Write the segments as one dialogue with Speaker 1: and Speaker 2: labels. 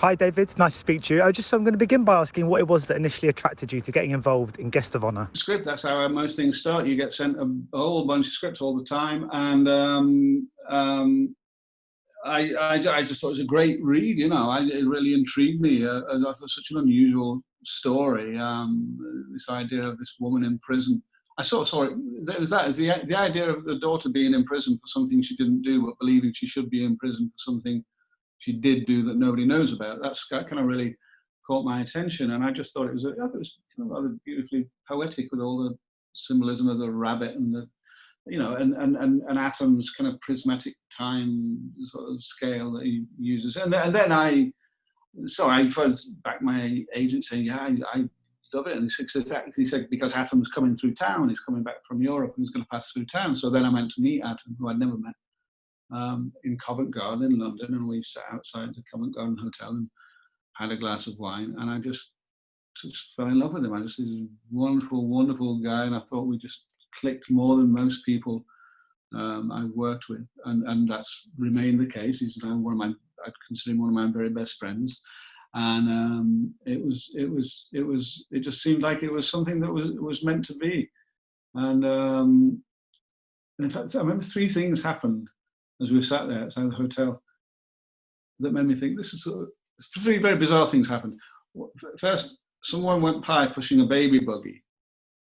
Speaker 1: Hi, David. Nice to speak to you. I'm going to begin by asking what it was that initially attracted you to getting involved in Guest of Honour.
Speaker 2: Script, that's how most things start. You get sent a whole bunch of scripts all the time, and I just thought it was a great read. You know, it really intrigued me. I thought it was such an unusual story. This idea of this woman in prison. I sort of saw it. It was that as the idea of the daughter being in prison for something she didn't do, but believing she should be in prison for something she did do that nobody knows about. That kind of really caught my attention, and I just thought it was. I thought it was kind of rather beautifully poetic with all the symbolism of the rabbit and the, you know, and Atom's kind of prismatic time sort of scale that he uses, and then I first backed my agent saying, yeah, I love it, and he said because Atom's coming through town, he's coming back from Europe, and he's going to pass through town. So then I went to meet Atom, who I'd never met, in Covent Garden in London, and we sat outside the Covent Garden Hotel and had a glass of wine, and I just fell in love with him. I just, he's a wonderful, wonderful guy, and I thought we just clicked more than most people I've worked with, and that's remained the case. He's now I'd consider him one of my very best friends, and it just seemed like it was something that was meant to be. And in fact, I remember 3 things happened as we sat there outside the hotel that made me think, 3 very bizarre things happened. First, someone went by pushing a baby buggy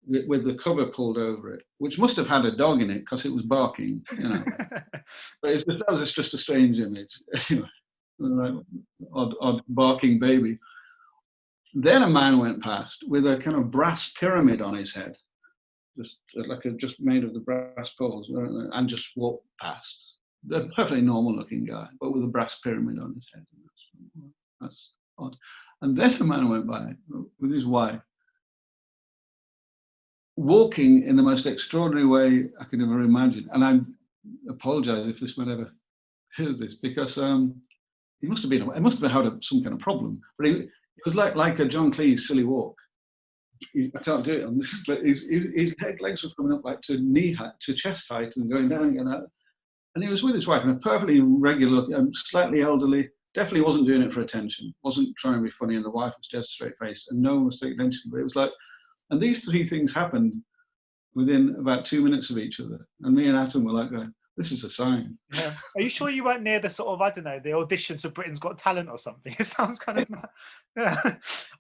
Speaker 2: with the cover pulled over it, which must have had a dog in it because it was barking, you know. But that was just a strange image, you know, odd barking baby. Then a man went past with a kind of brass pyramid on his head, just made of the brass poles, and just walked past. A perfectly normal-looking guy, but with a brass pyramid on his head. That's odd. And then a man went by with his wife, walking in the most extraordinary way I could ever imagine. And I apologize if this man ever hears this, because it must have had some kind of problem. But it was like a John Cleese silly walk. I can't do it on this. His legs were coming up like to chest height and going down and out. And he was with his wife, and a perfectly regular, slightly elderly, definitely wasn't doing it for attention, wasn't trying to be funny, and the wife was just straight-faced, and no one was taking attention. But it was like, and these 3 things happened within about 2 minutes of each other. And me and Atom were like going, this is a sign.
Speaker 1: Yeah. Are you sure you weren't near the sort of, I don't know, the auditions of Britain's Got Talent or something? It sounds kind of, yeah.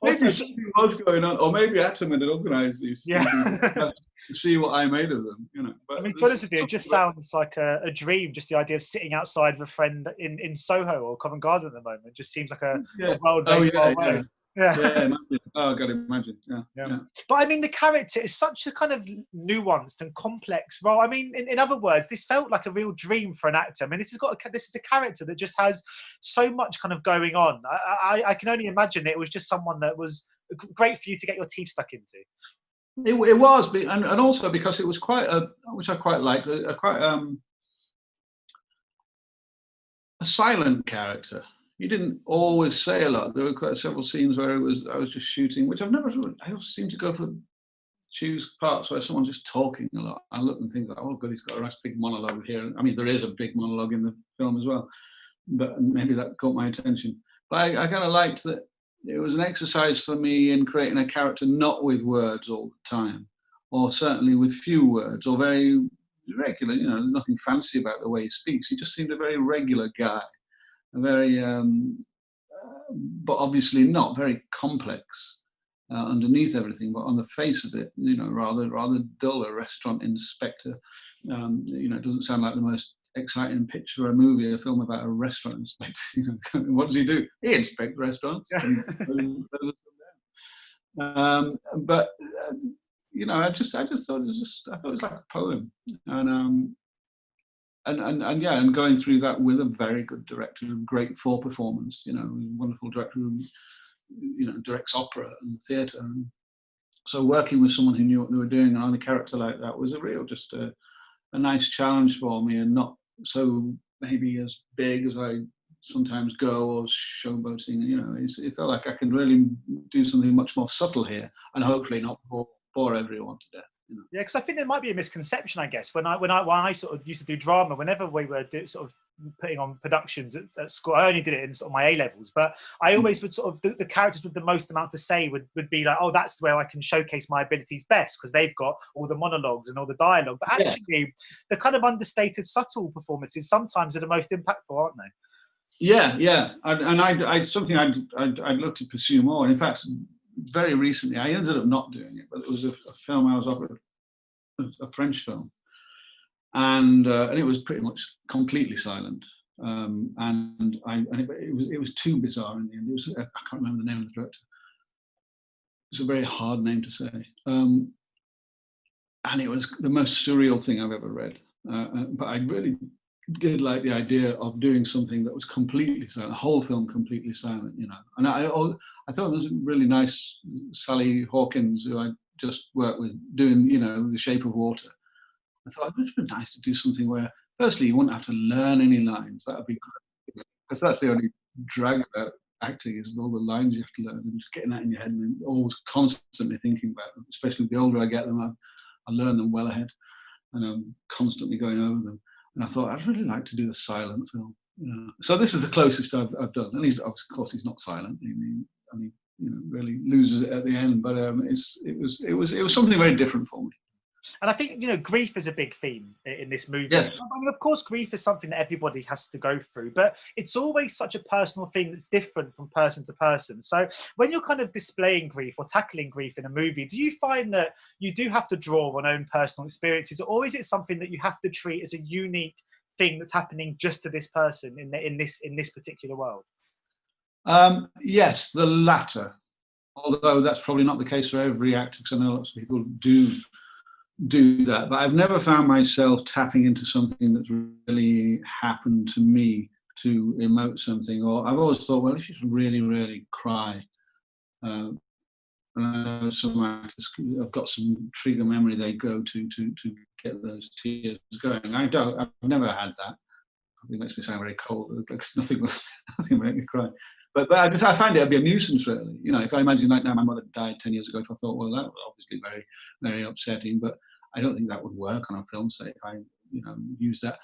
Speaker 2: Maybe something was going on, or maybe Atom had organised these things to see what I made of them, you know. But
Speaker 1: I mean, to be honest with you, it just sounds like a dream, just the idea of sitting outside with a friend in Soho or Covent Garden at the moment. It just seems like a world very far away.
Speaker 2: Yeah. Oh, God, imagine. Yeah.
Speaker 1: But I mean, the character is such a kind of nuanced and complex role. I mean, in other words, this felt like a real dream for an actor. I mean, this is a character that just has so much kind of going on. I can only imagine it was just someone that was great for you to get your teeth stuck into.
Speaker 2: It was, and also because it was quite which I quite liked, a silent character. He didn't always say a lot. There were quite several scenes where I was just shooting, which I also seem to choose parts where someone's just talking a lot. I look and think, oh God, he's got a nice big monologue here. I mean, there is a big monologue in the film as well, but maybe that caught my attention. But I kind of liked that it was an exercise for me in creating a character not with words all the time, or certainly with few words, or very regular, you know, there's nothing fancy about the way he speaks. He just seemed a very regular guy. A very, but obviously not very complex underneath everything, but on the face of it, you know, rather dull. A restaurant inspector, you know, it doesn't sound like the most exciting pitch for a movie, a film about a restaurant inspector. You know, what does he do? He inspects restaurants. But you know, I thought it was like a poem, and going through that with a very good director, a great 4 performance, you know, a wonderful director who, you know, directs opera and theatre. And so working with someone who knew what they were doing on a character like that was a real, just a nice challenge for me, and not so maybe as big as I sometimes go or showboating. You know, it felt like I could really do something much more subtle here, and hopefully not bore everyone to death.
Speaker 1: Yeah, because I think there might be a misconception, I guess, when I sort of used to do drama, whenever we were sort of putting on productions at school, I only did it in sort of my A levels, but I always would sort of, the characters with the most amount to say would be like, oh, that's where I can showcase my abilities best, because they've got all the monologues and all the dialogue. But actually, the kind of understated, subtle performances sometimes are the most impactful, aren't they?
Speaker 2: Yeah. I something I'd love to pursue more. And in fact, very recently, I ended up not doing it, but it was a film I was offered, a French film, and it was pretty much completely silent. It was too bizarre in the end. I can't remember the name of the director. It's a very hard name to say, and it was the most surreal thing I've ever read. But I really did like the idea of doing something that was completely silent, a whole film completely silent, you know. And I thought it was really nice, Sally Hawkins, who I just worked with, doing, you know, The Shape of Water. I thought it would be nice to do something where, firstly, you wouldn't have to learn any lines. That would be great, because that's the only drag about acting, is all the lines you have to learn and just getting that in your head and always constantly thinking about them. Especially the older I get them, I learn them well ahead, and I'm constantly going over them. And I thought, I'd really like to do a silent film. You know? So this is the closest I've done. And of course, he's not silent. I mean, you know, really loses it at the end. But it was something very different for me.
Speaker 1: And I think, you know, grief is a big theme in this movie.
Speaker 2: Yes.
Speaker 1: I mean, of course, grief is something that everybody has to go through, but it's always such a personal thing that's different from person to person. So when you're kind of displaying grief or tackling grief in a movie, do you find that you do have to draw on own personal experiences, or is it something that you have to treat as a unique thing that's happening just to this person in this particular world?
Speaker 2: Yes, the latter. Although that's probably not the case for every actor, because I know lots of people do that, but I've never found myself tapping into something that's really happened to me to emote something. Or I've always thought, well, if you really, really cry, and I know some actors have got some trigger memory they go to get those tears going. I've never had that. It makes me sound very cold. Nothing make me cry. But I find it to be a nuisance, really. You know, if I imagine, like, now my mother died 10 years ago, if I thought, well, that was obviously very, very upsetting, but I don't think that would work on a film set if I, you know, use that.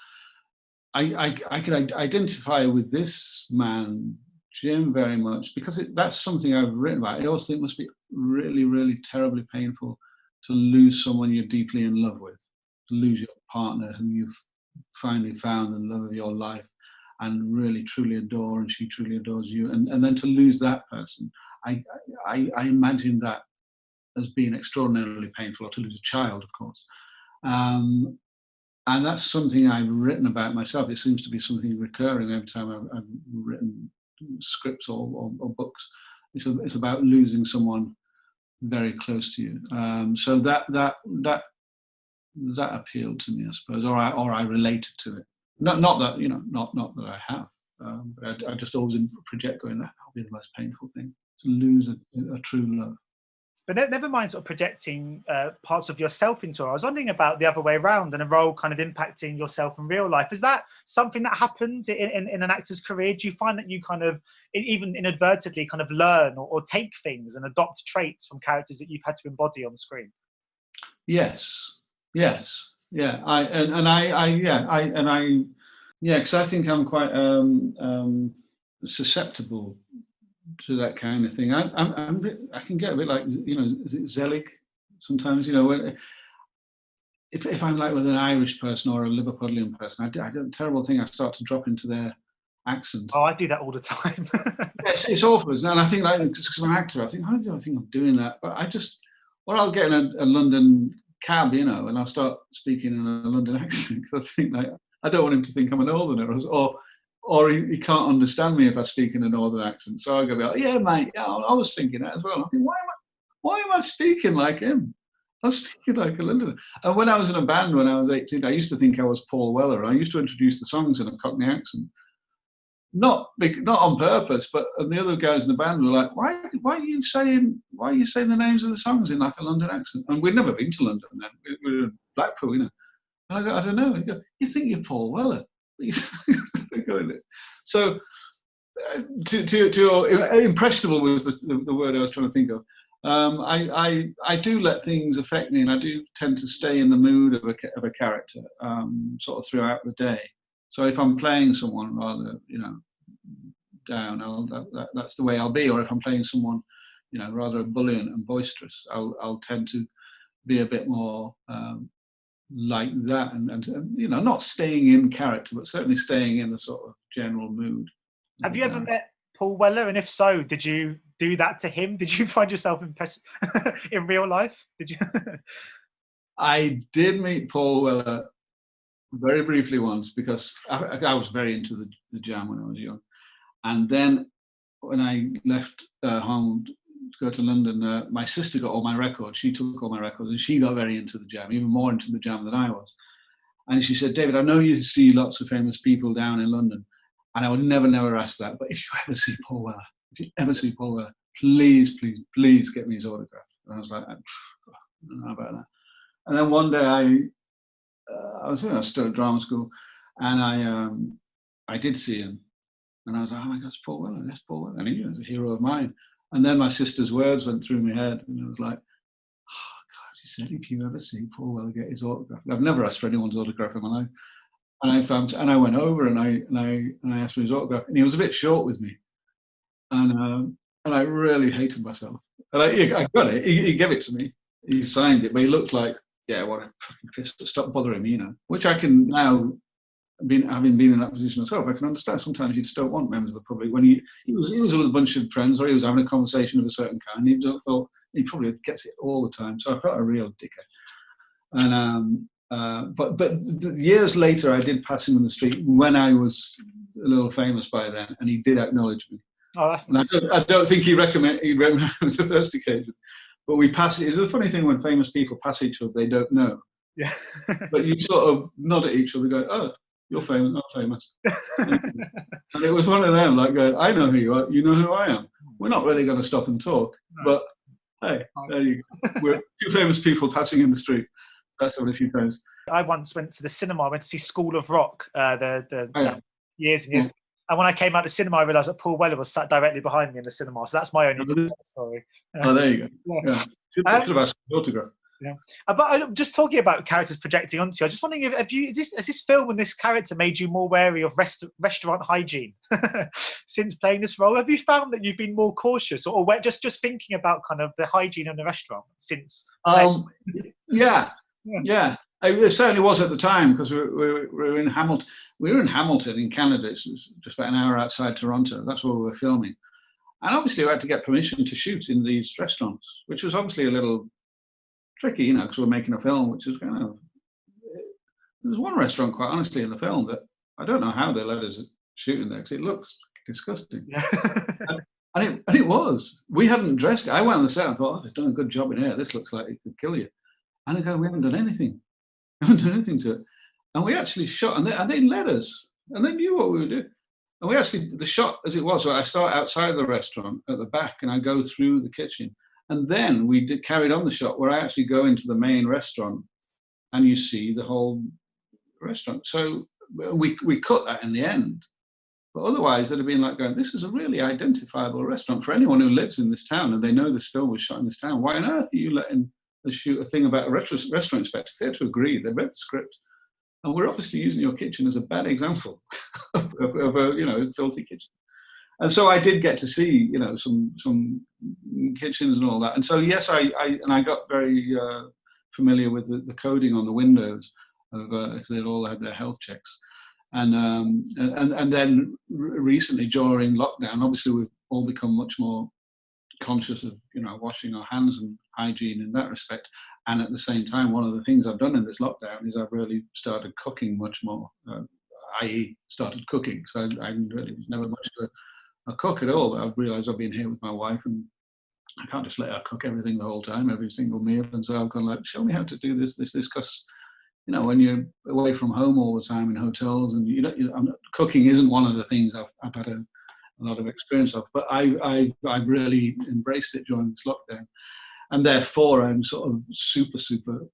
Speaker 2: I could identify with this man, Jim, very much, because that's something I've written about. I also think it must be really, really terribly painful to lose someone you're deeply in love with, to lose your partner who you've finally found the love of your life and really truly adore, and she truly adores you, and then to lose that person. I imagine that as being extraordinarily painful, or to lose a child, of course. And that's something I've written about myself. It seems to be something recurring every time I've written scripts or books. It's about losing someone very close to you. So that appealed to me, I suppose, or I related to it. Not that, you know, not that I have, but I just always project going, that'll be the most painful thing, to lose a true love.
Speaker 1: But never mind sort of projecting parts of yourself into it. I was wondering about the other way around, and a role kind of impacting yourself in real life. Is that something that happens in an actor's career? Do you find that you kind of, even inadvertently, kind of learn or take things and adopt traits from characters that you've had to embody on screen?
Speaker 2: Yes. Yeah. Because I think I'm quite susceptible to that kind of thing. I can get a bit like, you know, is it Zelig sometimes, you know, if I'm like with an Irish person or a Liverpudlian person, I do a terrible thing. I start to drop into their accent.
Speaker 1: Oh, I do that all the time.
Speaker 2: It's awful, isn't it? And I think, like, because I'm an actor, I think, how do I think I'm doing that? But or I'll get in a London cab, you know, and I'll start speaking in a London accent, because I think, like, I don't want him to think I'm a northerner, or he can't understand me if I speak in a northern accent. So I'll go, like, yeah, mate, yeah, I was thinking that as well. I think, why am I speaking like him? I'm speaking like a Londoner. And when I was in a band when I was 18, I used to think I was Paul Weller. I used to introduce the songs in a Cockney accent. Not on purpose, but the other guys in the band were like, why are you saying the names of the songs in like a London accent? And we'd never been to London then. We were in Blackpool, you know. And I go, I don't know. And go, you think you're Paul Weller? So impressionable was the word I was trying to think of. I do let things affect me, and I do tend to stay in the mood of a character sort of throughout the day. So if I'm playing someone rather, down, that's the way I'll be. Or if I'm playing someone, rather ebullient and boisterous, I'll tend to be a bit more like that, and not staying in character, but certainly staying in the sort of general mood.
Speaker 1: Have you ever met Paul Weller? And if so, did you do that to him? Did you find yourself impressed in real life? Did you?
Speaker 2: I did meet Paul Weller very briefly once, because I was very into the Jam when I was young. And then when I left home to go to London, my sister got all my records. She took all my records, and she got very into the Jam, even more into the Jam than I was. And she said, "David, I know you see lots of famous people down in London, and I would never ask that, but if you ever see Paul Weller, please get me his autograph." And I was like, I don't know about that. And then one day I was still at drama school, and I did see him, and I was like, "Oh my God, it's Paul Weller! That's Paul Weller!" And he was a hero of mine. And then my sister's words went through my head, and I was like, "Oh God!" She said, "If you ever see Paul Weller, get his autograph." I've never asked for anyone's autograph in my life, and I went over and I asked for his autograph, and he was a bit short with me, and I really hated myself. And I got it. He gave it to me. He signed it, but he looked like, yeah, what a fucking piss. Stop bothering me, Which I can now, having been in that position myself, I can understand. Sometimes you just don't want members of the public. When he was with a bunch of friends, or he was having a conversation of a certain kind, he thought he probably gets it all the time. So I felt a real dickhead. And but years later, I did pass him in the street when I was a little famous by then, and he did acknowledge me.
Speaker 1: Oh, that's nice.
Speaker 2: And I don't think he remembered the first occasion. But we pass it. It's a funny thing when famous people pass each other, they don't know.
Speaker 1: Yeah.
Speaker 2: But you sort of nod at each other, go, "Oh, you're famous, not famous." And it was one of them, like going, "I know who you are, you know who I am. We're not really going to stop and talk, but hey, there you go. We're two famous people passing in the street." That's happened a few times.
Speaker 1: I once went to the cinema. I went to see School of Rock, years and years ago. And when I came out of the cinema, I realised that Paul Weller was sat directly behind me in the cinema. So that's my only story.
Speaker 2: Oh, there you go. Yeah. Should have asked for an autograph.
Speaker 1: Yeah. But I'm just talking about characters projecting onto you. I'm just wondering, has this film and this character made you more wary of restaurant hygiene since playing this role? Have you found that you've been more cautious, or just thinking about kind of the hygiene in the restaurant since?
Speaker 2: Yeah. It certainly was at the time, because we were in Hamilton. We were in Hamilton in Canada. It's just about an hour outside Toronto. That's where we were filming. And obviously we had to get permission to shoot in these restaurants, which was obviously a little tricky, because we're making a film, which is kind of... There's one restaurant, quite honestly, in the film that I don't know how they let us shoot in there, because it looks disgusting. Yeah. and it was. We hadn't dressed it. I went on the set and thought, they've done a good job in here. This looks like it could kill you. And they go, "We haven't done anything. We haven't done anything to it." And we actually shot, and they let us, and they knew what we were doing. And we actually, the shot as it was, I start outside the restaurant at the back, and I go through the kitchen. And then we carried on the shot where I actually go into the main restaurant, and you see the whole restaurant. So we cut that in the end. But otherwise, they'd have been like going, "This is a really identifiable restaurant for anyone who lives in this town, and they know this film was shot in this town. Why on earth are you letting us shoot a thing about a restaurant inspector?" They had to agree. They read the script. And we're obviously using your kitchen as a bad example of a filthy kitchen. And so I did get to see, some kitchens and all that. And so, yes, I got very familiar with the coding on the windows of if they'd all had their health checks. And then recently during lockdown, obviously we've all become much more conscious of washing our hands and hygiene in that respect. And at the same time, one of the things I've done in this lockdown is I've really started cooking much more, i.e. started cooking. So I really was never much of a cook at all. But I've realised I've been here with my wife, and I can't just let her cook everything the whole time, every single meal. And so I've gone like, "Show me how to do this, because when you're away from home all the time in hotels, and cooking isn't one of the things I've had a lot of experience of. But I've really embraced it during this lockdown. And therefore, I'm sort of super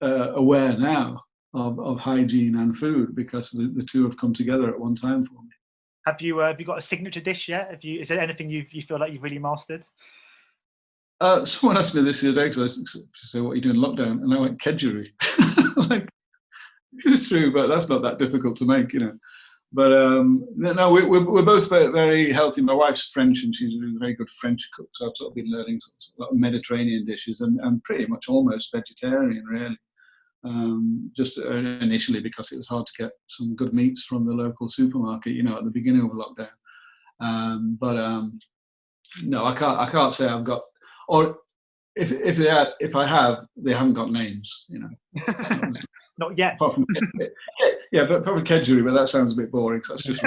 Speaker 2: aware now of hygiene and food, because the two have come together at one time for me.
Speaker 1: Have you got a signature dish yet? Is there anything you feel like you've really mastered?
Speaker 2: Someone asked me this the other day, because I said, "What are you doing in lockdown?" And I went, "Kedgeree." Like, it's true, but that's not that difficult to make, you know. But no, we're both very, very healthy. My wife's French, and she's a very good French cook, so I've sort of been learning a lot of Mediterranean dishes, and pretty much almost vegetarian, really. Just initially, because it was hard to get some good meats from the local supermarket, you know, at the beginning of lockdown. No, I can't say I've got, or if I have, they haven't got names, you know.
Speaker 1: Not yet.
Speaker 2: Apart from, yeah, but probably Kedgeree, but that sounds a bit boring, because that's just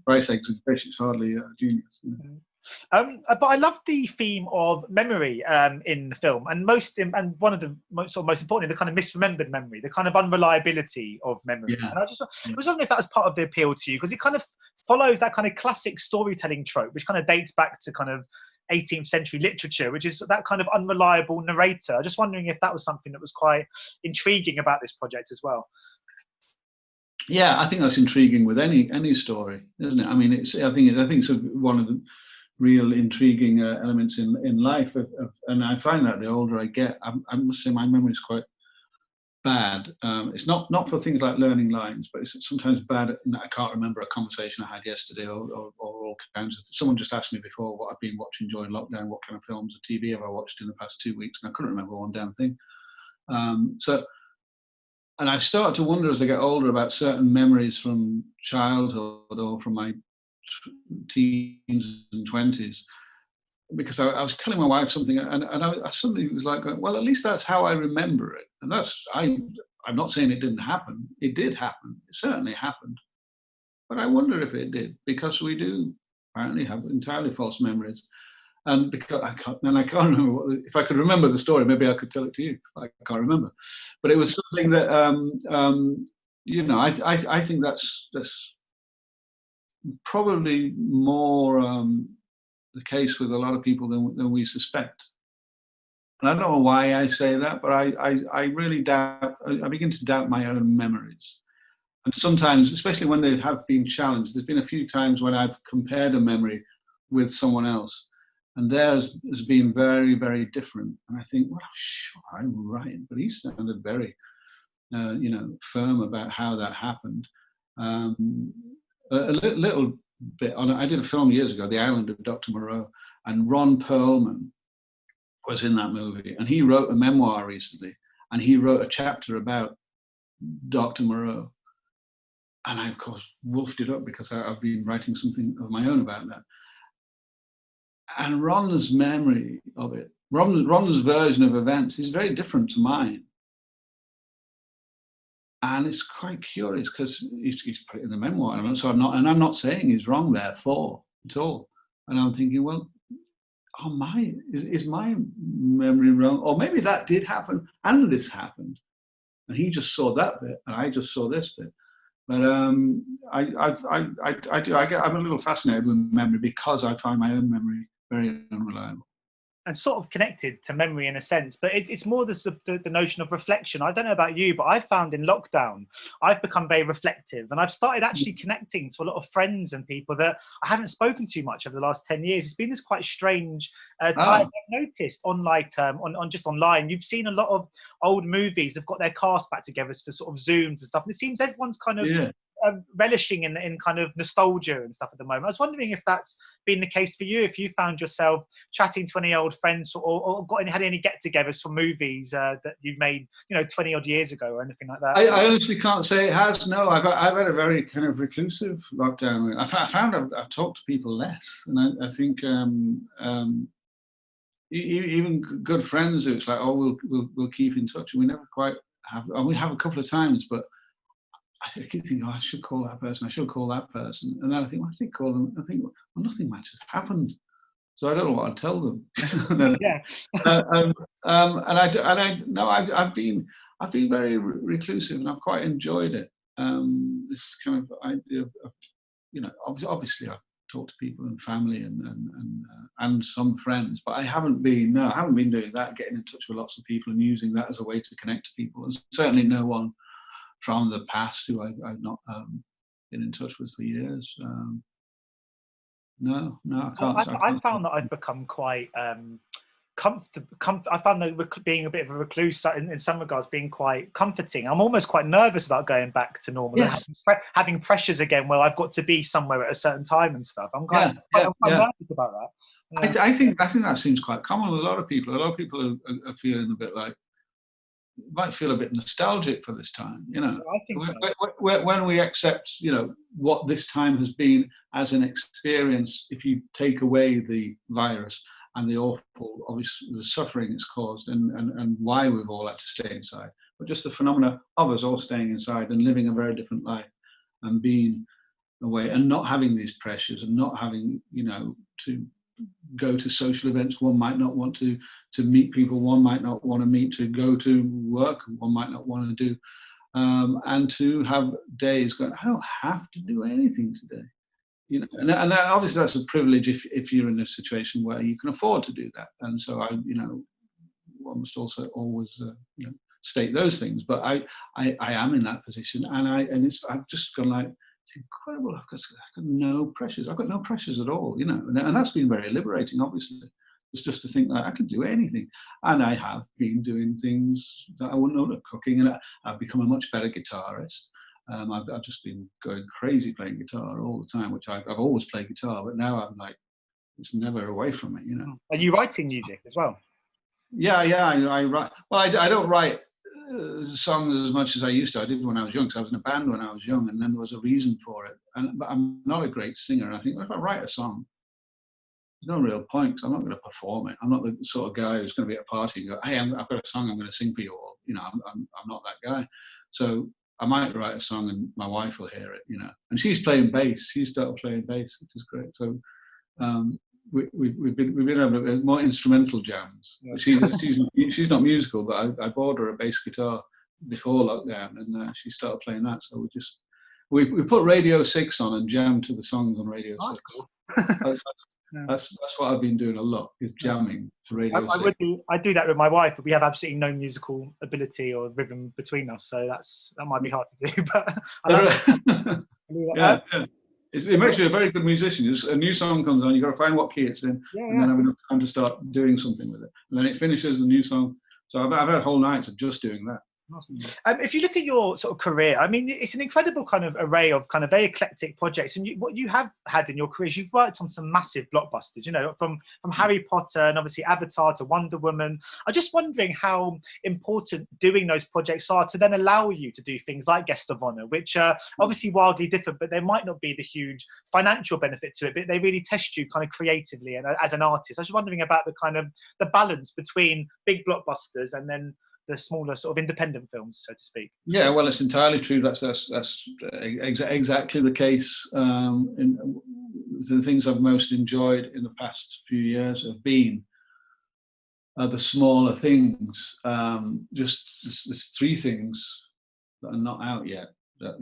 Speaker 2: rice, eggs and fish. It's hardly genius. You know?
Speaker 1: But I love the theme of memory in the film, and one of the most importantly, the kind of misremembered memory, the kind of unreliability of memory.
Speaker 2: Yeah.
Speaker 1: And I was wondering if that was part of the appeal to you, because it kind of follows that kind of classic storytelling trope, which kind of dates back to kind of 18th century literature, which is that kind of unreliable narrator. I'm just wondering if that was something that was quite intriguing about this project as well.
Speaker 2: Yeah, I think that's intriguing with any story, isn't it? I mean, I think it's one of the real intriguing elements in life. And I find that the older I get, I must say my memory is quite bad. It's not for things like learning lines, but it's sometimes bad. I can't remember a conversation I had yesterday, or all kinds of. Someone just asked me before what I've been watching during lockdown, what kind of films or TV have I watched in the past 2 weeks, and I couldn't remember one damn thing. And I've started to wonder as I get older about certain memories from childhood or from my teens and 20s, because I was telling my wife something, and I suddenly was like, well, at least that's how I remember it. And I'm not saying it didn't happen. It did happen. It certainly happened. But I wonder if it did, because we do apparently have entirely false memories. And because I can't remember if I could remember the story, maybe I could tell it to you. I can't remember, but it was something that you know. I think that's probably more the case with a lot of people than we suspect. And I don't know why I say that, but I really doubt. I begin to doubt my own memories. And sometimes, especially when they have been challenged, there's been a few times when I've compared a memory with someone else, and theirs has been very, very different. And I think, well, sure, I'm right, but he sounded very, you know, firm about how that happened. A little bit on. I did a film years ago, The Island of Dr. Moreau, and Ron Perlman was in that movie, and he wrote a memoir recently, and he wrote a chapter about Dr. Moreau. And I, of course, wolfed it up because I've been writing something of my own about that. And Ron's memory of it, Ron's version of events is very different to mine. And it's quite curious because he's put it in the memoir. And so I'm not saying he's wrong therefore at all. And I'm thinking, well, is my memory wrong? Or maybe that did happen and this happened. And he just saw that bit and I just saw this bit. But I'm a little fascinated with memory because I find my own memory very unreliable.
Speaker 1: And sort of connected to memory in a sense, but it's more the notion of reflection. I don't know about you, but I found in lockdown, I've become very reflective, and I've started actually connecting to a lot of friends and people that I haven't spoken to much over the last 10 years. It's been this quite strange time. I've noticed on just online, you've seen a lot of old movies have got their cast back together for sort of Zooms and stuff, and it seems everyone's kind of relishing in kind of nostalgia and stuff at the moment. I was wondering if that's been the case for you, if you found yourself chatting to any old friends or had any get-togethers for movies that you've made, 20 odd years ago or anything like that.
Speaker 2: I honestly can't say it has. No, I've had a very kind of reclusive lockdown. I found I've talked to people less, and I think even good friends who it's like, oh, we'll keep in touch, and we never quite have. And we have a couple of times, but I keep thinking, oh, I should call that person. I should call that person. And then I think, well, I did call them. I think, well, nothing much has happened, so I don't know what I'd tell them.
Speaker 1: Yeah.
Speaker 2: I've been very reclusive, and I've quite enjoyed it. This kind of idea of, obviously I've talked to people and family and some friends, but I haven't been doing that, getting in touch with lots of people and using that as a way to connect to people. And certainly no one from the past who I've not been in touch with for years. No, I can't.
Speaker 1: I found that I've become quite I found that being a bit of a recluse in some regards being quite comforting. I'm almost quite nervous about going back to normal and having pressures again where I've got to be somewhere at a certain time and stuff. I'm quite nervous about that. Yeah.
Speaker 2: I think that seems quite common with a lot of people. A lot of people are feeling a bit like, might feel a bit nostalgic for this time, you know.
Speaker 1: I think so.
Speaker 2: When we accept, you know, what this time has been as an experience, if you take away the virus and the awful, obviously, the suffering it's caused and why we've all had to stay inside, but just the phenomena of us all staying inside and living a very different life and being away and not having these pressures and not having, you know, to go to social events one might not want to meet people one might not want to meet, to go to work one might not want to do, and to have days going, I don't have to do anything today, you know, and obviously that's a privilege if you're in a situation where you can afford to do that. And so you know, one must also always you know, state those things, but I am in that position, and I've just gone like, it's incredible. I've got no pressures. I've got no pressures at all, you know, and that's been very liberating. Obviously, it's just to think that I can do anything, and I have been doing things that I wouldn't know, like cooking, and I've become a much better guitarist. I've just been going crazy playing guitar all the time, which I've always played guitar, but now I'm like, it's never away from me, you know.
Speaker 1: Are you writing music as well?
Speaker 2: Yeah, I write. Well, I don't write songs as much as I used to. I did when I was young, because I was in a band when I was young, and then there was a reason for it. But I'm not a great singer. I think if I write a song, there's no real point, because I'm not going to perform it. I'm not the sort of guy who's going to be at a party and go, "Hey, I've got a song I'm going to sing for you all." You know, I'm not that guy. So I might write a song and my wife will hear it, you know. And she's playing bass. She started playing bass, which is great. So we've been having more instrumental jams. Yeah. She's not musical, but I bought her a bass guitar before lockdown, and she started playing that. So we put Radio 6 on and jammed to the songs on Radio 6. Cool. That's what I've been doing a lot, is jamming to Radio 6.
Speaker 1: I do that with my wife, but we have absolutely no musical ability or rhythm between us, so that might be hard to do. But
Speaker 2: yeah. It makes you a very good musician. A new song comes on, you've got to find what key it's in, and then have enough time to start doing something with it. And then it finishes the new song. So I've had whole nights of just doing that.
Speaker 1: If you look at your sort of career, I mean, it's an incredible kind of array of kind of very eclectic projects. And what you have had in your career is you've worked on some massive blockbusters, you know, from Harry Potter and obviously Avatar to Wonder Woman. I'm just wondering how important doing those projects are to then allow you to do things like Guest of Honor, which are obviously wildly different, but there might not be the huge financial benefit to it, but they really test you kind of creatively and as an artist. I was just wondering about the kind of the balance between big blockbusters and then the smaller sort of independent films, so to speak.
Speaker 2: Yeah, well, it's entirely true. That's exactly the case. The things I've most enjoyed in the past few years have been the smaller things. There's three things that are not out yet. That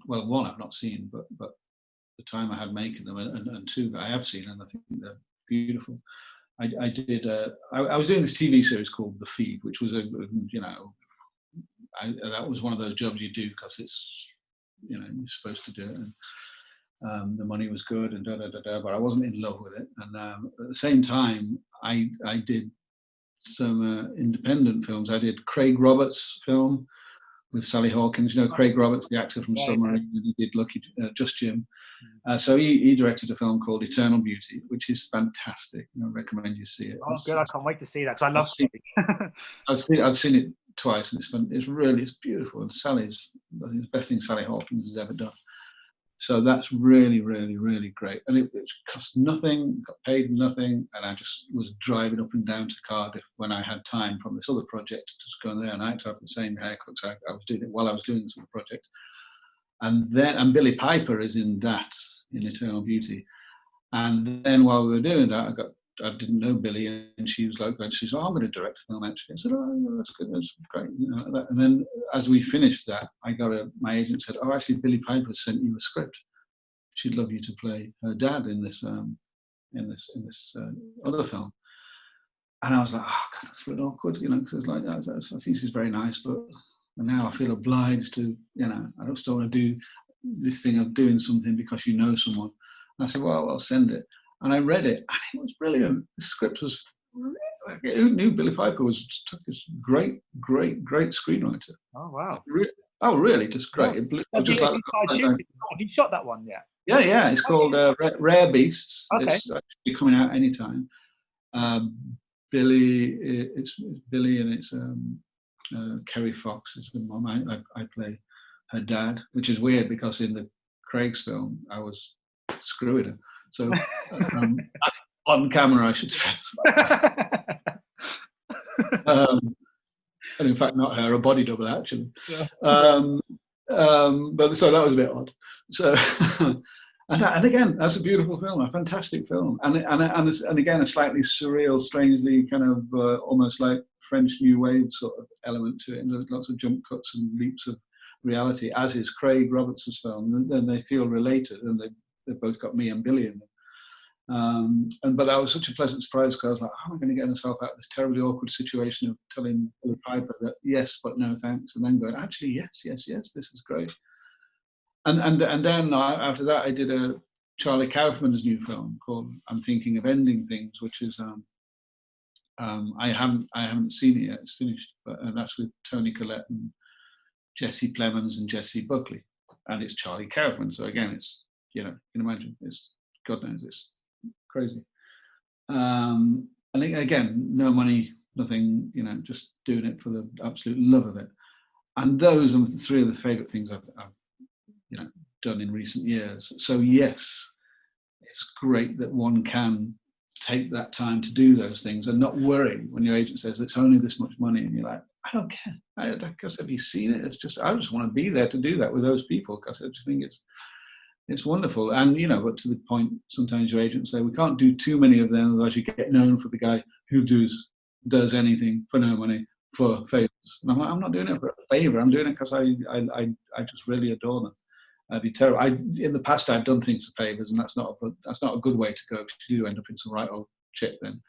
Speaker 2: well, one I've not seen, but the time I had making them, and two that I have seen, and I think they're beautiful. I was doing this TV series called The Feed, which was that was one of those jobs you do because it's, you know, you're supposed to do it, and the money was good and but I wasn't in love with it. And at the same time, I did some independent films. I did Craig Roberts' film with Sally Hawkins, you know, Craig Roberts, the actor from Submarine, and he did Lucky Just Jim. So he directed a film called Eternal Beauty, which is fantastic. I recommend you see it.
Speaker 1: Oh, good! I can't wait to see that, because I love it.
Speaker 2: I've seen it twice, and it's beautiful. And Sally's, I think, the best thing Sally Hawkins has ever done. So that's really, really, really great. And it cost nothing, got paid nothing, and I just was driving up and down to Cardiff when I had time from this other project to just go in there, and I had to have the same haircut. So I was doing it while I was doing this other project. And Billie Piper is in Eternal Beauty. And then while we were doing that, I didn't know Billie, and she was like, she said, "Oh, I'm going to direct a film actually." I said, "Oh, that's good, that's great." You know, that. And then as we finished that, my agent said, "Oh, actually, Billie Piper sent you a script. She'd love you to play her dad in this other film." And I was like, "Oh God, that's a bit awkward," you know, because it's like, I think she's very nice, but now I feel obliged to, you know, I just don't want to do this thing of doing something because you know someone. And I said, "Well, I'll send it." And I read it, and it was brilliant. The script was who knew Billie Piper was great screenwriter.
Speaker 1: Oh wow!
Speaker 2: Really, just great.
Speaker 1: Yeah.
Speaker 2: Have
Speaker 1: You shot that one yet?
Speaker 2: Yeah. It's called Rare Beasts.
Speaker 1: Okay.
Speaker 2: It's actually coming out anytime. It's Billie, and it's Kerry Fox is the mom. I play her dad, which is weird because in the Craig's film I was screwing her. So on camera, I should stress. And in fact, not her, a body double actually. Yeah. But so that was a bit odd. So. And again, that's a beautiful film, a fantastic film, and again a slightly surreal, strangely kind of almost like French New Wave sort of element to it, and there's lots of jump cuts and leaps of reality, as is Craig Robertson's film. Then they feel related, and they've both got me and Billie in them. But that was such a pleasant surprise because I was like, how am I going to get myself out of this terribly awkward situation of telling Billie Piper that yes, but no thanks, and then going, actually yes, this is great. And then after that, I did a Charlie Kaufman's new film called I'm Thinking of Ending Things, which is I haven't seen it yet. It's finished, but that's with Toni Collette and Jesse Plemons and Jesse Buckley, and it's Charlie Kaufman. So again, it's you can imagine it's God knows it's crazy. And again, no money, nothing. Just doing it for the absolute love of it. And those are three of the favourite things I've done in recent years. So yes, it's great that one can take that time to do those things and not worry when your agent says it's only this much money, and you're like, I don't care. Because have you seen it? It's just I just want to be there to do that with those people because I just think it's wonderful. And but to the point, sometimes your agents say we can't do too many of them, otherwise you get known for the guy who does anything for no money for favors. And I'm like, I'm not doing it for a favor. I'm doing it because I just really adore them. That'd be terrible. In the past, I've done things for favors, and that's not a good way to go. Because you do end up in some right old shit then.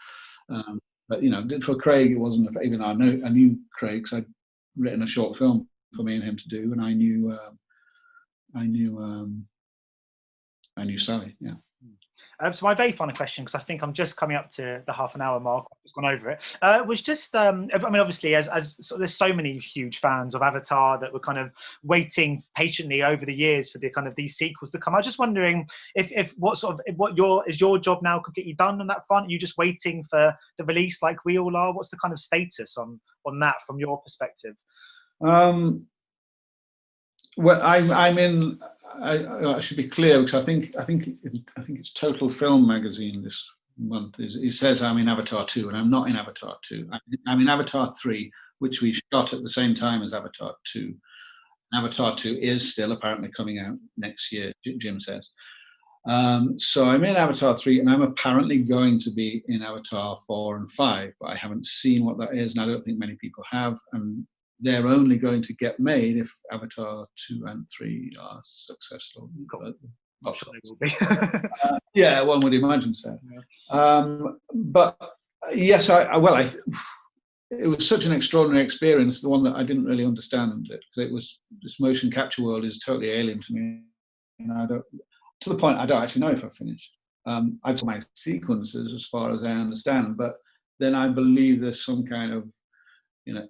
Speaker 2: But for Craig, it wasn't a favor. Even I knew Craig because I'd written a short film for me and him to do, and I knew Sally. Yeah.
Speaker 1: So my very final question, because I think I'm just coming up to the half an hour mark, I've just gone over it, was just, obviously, as there's so many huge fans of Avatar that were kind of waiting patiently over the years for the kind of these sequels to come. I was just wondering if is your job now completely done on that front? Are you just waiting for the release like we all are? What's the kind of status on that from your perspective?
Speaker 2: Well, I'm in. I should be clear because I think it's Total Film magazine this month. It says I'm in Avatar 2, and I'm not in Avatar 2. I'm in Avatar 3, which we shot at the same time as Avatar 2. Avatar 2 is still apparently coming out next year, Jim says. So I'm in Avatar 3, and I'm apparently going to be in Avatar 4 and 5, but I haven't seen what that is, and I don't think many people have. And they're only going to get made if Avatar 2 and 3 are successful.
Speaker 1: Cool. I'm sure they will be.
Speaker 2: Yeah, one would imagine so. Yeah. But yes, it was such an extraordinary experience, the one that I didn't really understand it, because it was this motion capture world is totally alien to me, and to the point I don't actually know if I've finished. I've done my sequences as far as I understand, but then I believe there's some kind of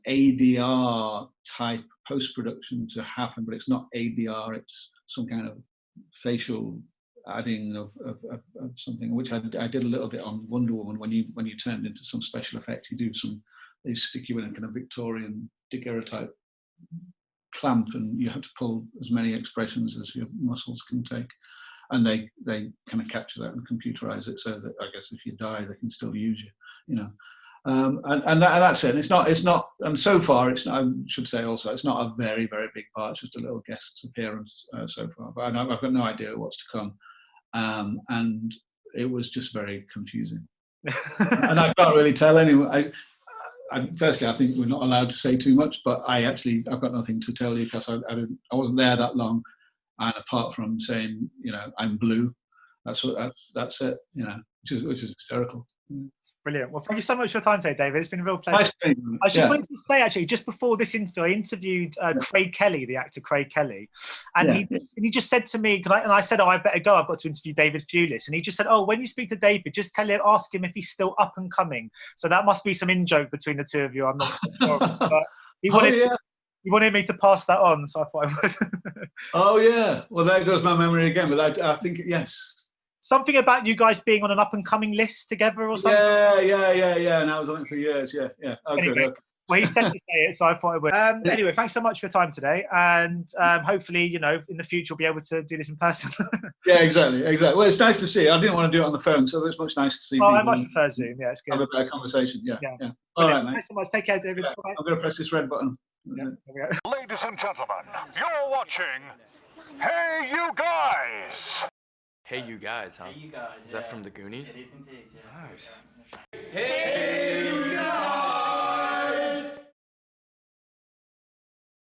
Speaker 2: ADR type post-production to happen, but it's not ADR, it's some kind of facial adding of something, which I did a little bit on Wonder Woman. When you turn it into some special effect, they stick you in a kind of Victorian daguerreotype clamp, and you have to pull as many expressions as your muscles can take, and they kind of capture that and computerize it so that I guess if you die, they can still use you, and that's it. It's not, and so far it's not. I should say also, it's not a very, very big part. It's just a little guest appearance so far. But I've got no idea what's to come, and it was just very confusing. And I can't really tell anyone. Firstly, I think we're not allowed to say too much, but I've got nothing to tell you because I wasn't there that long, and apart from saying, I'm blue, that's it, which is hysterical.
Speaker 1: Brilliant. Well, thank you so much for your time today, David. It's been a real pleasure.
Speaker 2: Nice to meet you.
Speaker 1: I should probably say, actually, just before this interview, I interviewed Craig Kelly, the actor Craig Kelly, and he just said to me, and I said, oh, I better go. I've got to interview David Thewlis. And he just said, oh, when you speak to David, just ask him if he's still up and coming. So that must be some in-joke between the two of you. I'm not sure. But he wanted me to pass that on, so I thought I would.
Speaker 2: Oh, yeah. Well, there goes my memory again. But I think, yes.
Speaker 1: Something about you guys being on an up-and-coming list together or something?
Speaker 2: Yeah. And I was on it for years, yeah. Oh,
Speaker 1: anyway,
Speaker 2: good. Okay.
Speaker 1: Well, he said to say it, so I thought I would. Anyway, thanks so much for your time today. And hopefully, in the future, we'll be able to do this in person.
Speaker 2: Yeah, exactly. Well, it's nice to see you. I didn't want to do it on the phone, so it's much nice to see people.
Speaker 1: I much prefer Zoom. Yeah, it's good.
Speaker 2: Have a better conversation. Yeah.
Speaker 1: All right, mate. Thanks so much. Take care, David.
Speaker 2: Yeah. I'm going to press this red button.
Speaker 1: Yeah, there we go.
Speaker 3: Ladies and gentlemen, you're watching Hey You Guys!
Speaker 4: Hey You Guys, huh?
Speaker 5: Hey You Guys.
Speaker 4: Is that from the Goonies?
Speaker 5: It is indeed, yes.
Speaker 4: Nice.
Speaker 5: Hey